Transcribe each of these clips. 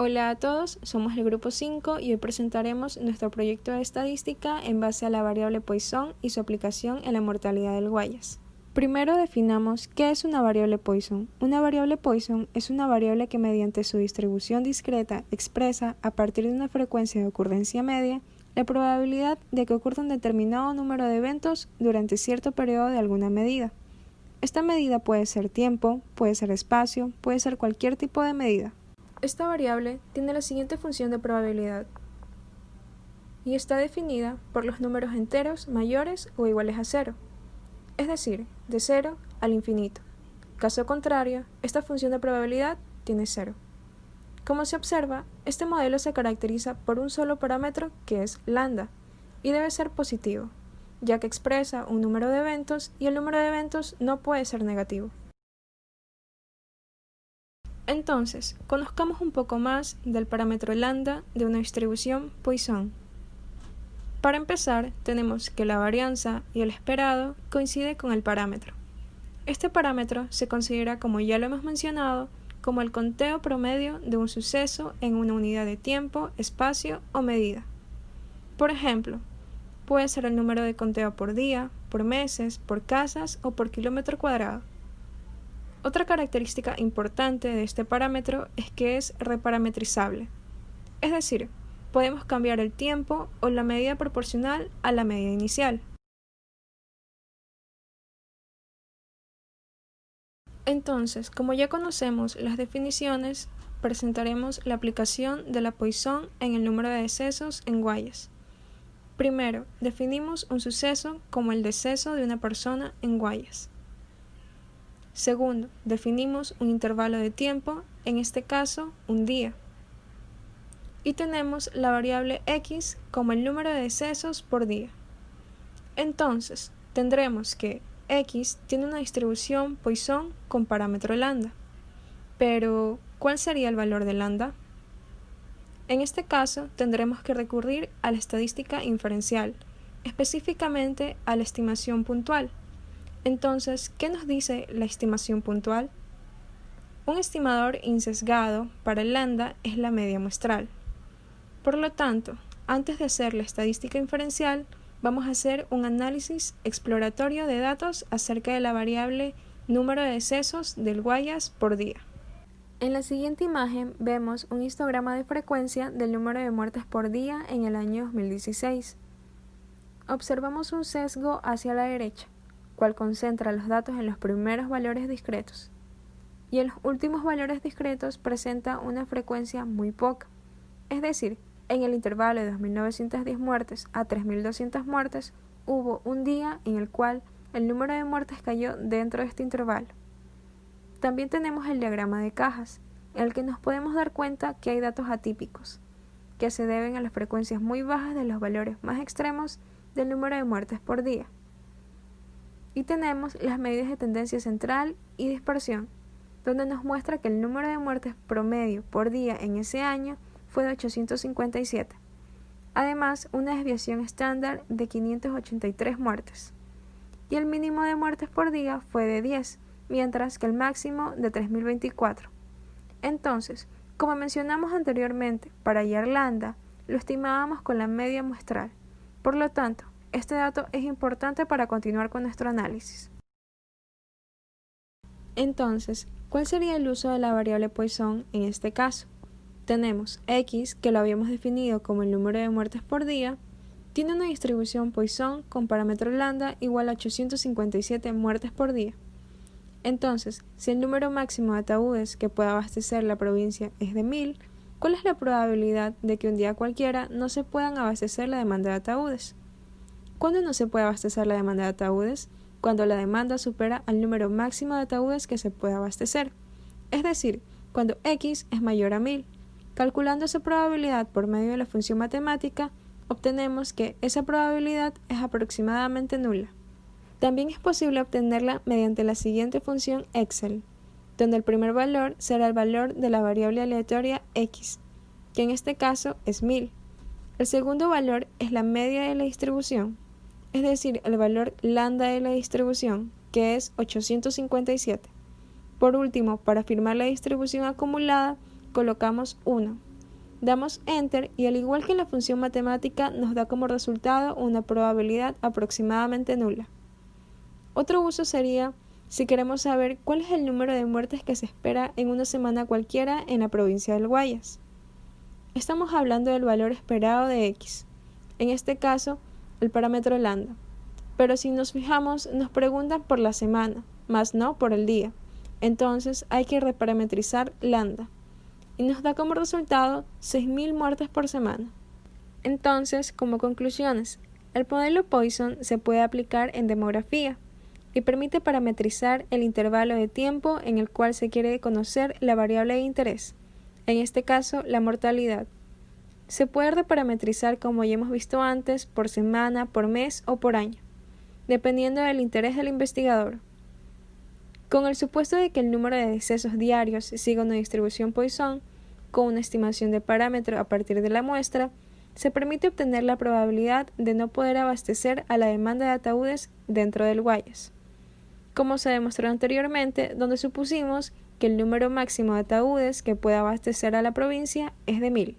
Hola a todos, somos el grupo 5 y hoy presentaremos nuestro proyecto de estadística en base a la variable Poisson y su aplicación en la mortalidad del Guayas. Primero definamos qué es una variable Poisson. Una variable Poisson es una variable que mediante su distribución discreta expresa, a partir de una frecuencia de ocurrencia media, la probabilidad de que ocurra un determinado número de eventos durante cierto periodo de alguna medida. Esta medida puede ser tiempo, puede ser espacio, puede ser cualquier tipo de medida. Esta variable tiene la siguiente función de probabilidad y está definida por los números enteros mayores o iguales a 0, es decir, de 0 al infinito. Caso contrario, esta función de probabilidad tiene 0. Como se observa, este modelo se caracteriza por un solo parámetro que es lambda y debe ser positivo, ya que expresa un número de eventos y el número de eventos no puede ser negativo. Entonces, conozcamos un poco más del parámetro lambda de una distribución Poisson. Para empezar, tenemos que la varianza y el esperado coinciden con el parámetro. Este parámetro se considera, como ya lo hemos mencionado, como el conteo promedio de un suceso en una unidad de tiempo, espacio o medida. Por ejemplo, puede ser el número de conteo por día, por meses, por casas o por kilómetro cuadrado. Otra característica importante de este parámetro es que es reparametrizable, es decir, podemos cambiar el tiempo o la medida proporcional a la medida inicial. Entonces, como ya conocemos las definiciones, presentaremos la aplicación de la Poisson en el número de decesos en Guayas. Primero, definimos un suceso como el deceso de una persona en Guayas. Segundo, definimos un intervalo de tiempo, en este caso, un día. Y tenemos la variable x como el número de decesos por día. Entonces, tendremos que x tiene una distribución Poisson con parámetro lambda. Pero, ¿cuál sería el valor de lambda? En este caso, tendremos que recurrir a la estadística inferencial, específicamente a la estimación puntual. Entonces, ¿qué nos dice la estimación puntual? Un estimador insesgado para el lambda es la media muestral. Por lo tanto, antes de hacer la estadística inferencial, vamos a hacer un análisis exploratorio de datos acerca de la variable número de decesos del Guayas por día. En la siguiente imagen vemos un histograma de frecuencia del número de muertes por día en el año 2016. Observamos un sesgo hacia la derecha, cual concentra los datos en los primeros valores discretos, y en los últimos valores discretos presenta una frecuencia muy poca, es decir, en el intervalo de 2.910 muertes a 3.200 muertes hubo un día en el cual el número de muertes cayó dentro de este intervalo. También tenemos el diagrama de cajas, en el que nos podemos dar cuenta que hay datos atípicos, que se deben a las frecuencias muy bajas de los valores más extremos del número de muertes por día. Y tenemos las medidas de tendencia central y dispersión, donde nos muestra que el número de muertes promedio por día en ese año fue de 857. Además, una desviación estándar de 583 muertes. Y el mínimo de muertes por día fue de 10, mientras que el máximo de 3024. Entonces, como mencionamos anteriormente, para hallar lambda, lo estimábamos con la media muestral. Por lo tanto, este dato es importante para continuar con nuestro análisis. Entonces, ¿cuál sería el uso de la variable Poisson en este caso? Tenemos x, que lo habíamos definido como el número de muertes por día, tiene una distribución Poisson con parámetro lambda igual a 857 muertes por día. Entonces, si el número máximo de ataúdes que pueda abastecer la provincia es de 1000, ¿cuál es la probabilidad de que un día cualquiera no se puedan abastecer la demanda de ataúdes? ¿Cuándo no se puede abastecer la demanda de ataúdes? Cuando la demanda supera al número máximo de ataúdes que se puede abastecer, es decir, cuando x es mayor a 1000. Calculando esa probabilidad por medio de la función matemática, obtenemos que esa probabilidad es aproximadamente nula. También es posible obtenerla mediante la siguiente función Excel, donde el primer valor será el valor de la variable aleatoria x, que en este caso es 1000. El segundo valor es la media de la distribución, es decir, el valor lambda de la distribución, que es 857. Por último, para afirmar la distribución acumulada, colocamos 1, Damos Enter y al igual que en la función matemática nos da como resultado una probabilidad aproximadamente nula. Otro uso sería si queremos saber cuál es el número de muertes que se espera en una semana cualquiera en la provincia del Guayas. Estamos hablando del valor esperado de X, en este caso el parámetro lambda, pero si nos fijamos nos preguntan por la semana, más no por el día, entonces hay que reparametrizar lambda y nos da como resultado 6.000 muertes por semana. Entonces, como conclusiones, el modelo Poisson se puede aplicar en demografía y permite parametrizar el intervalo de tiempo en el cual se quiere conocer la variable de interés, en este caso la mortalidad. Se puede reparametrizar, como ya hemos visto antes, por semana, por mes o por año, dependiendo del interés del investigador. Con el supuesto de que el número de decesos diarios siga una distribución Poisson, con una estimación de parámetro a partir de la muestra, se permite obtener la probabilidad de no poder abastecer a la demanda de ataúdes dentro del Guayas, como se demostró anteriormente, donde supusimos que el número máximo de ataúdes que puede abastecer a la provincia es de 1.000.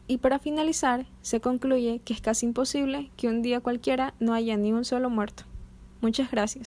Y para finalizar, se concluye que es casi imposible que un día cualquiera no haya ni un solo muerto. Muchas gracias.